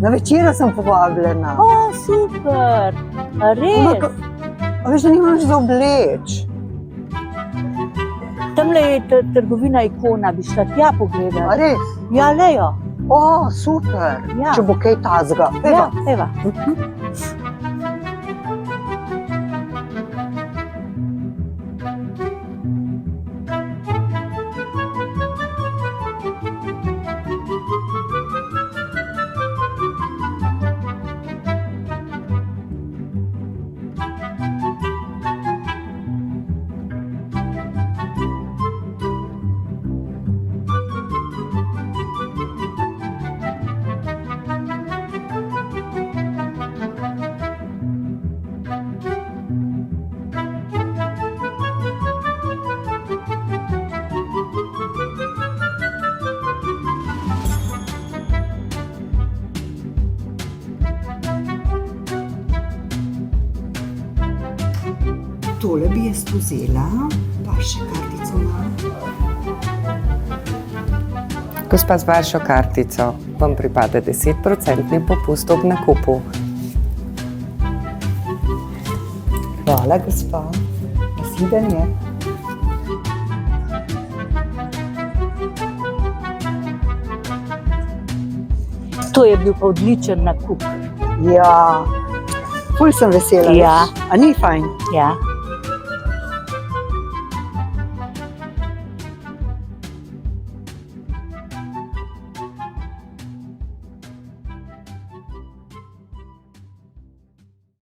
Na večera sem povabljena. O, super. A res? A veš, da nimaš za obleč. Tamle je trgovina Ikona, bi šla tja A pogledati. res? Ja, lejo. O, super. Ja. Če bo kaj tazga. Ja, eva. Tole bi jaz vzela, pa še kartico imam. Gospa z vašo kartico vam pripada 10% popust ob nakupu. Hvala, gospa. Nasvidenje. To je bil pa odličen nakup. Ja, ful sem vesela. Ja. A ni fajn? Ja.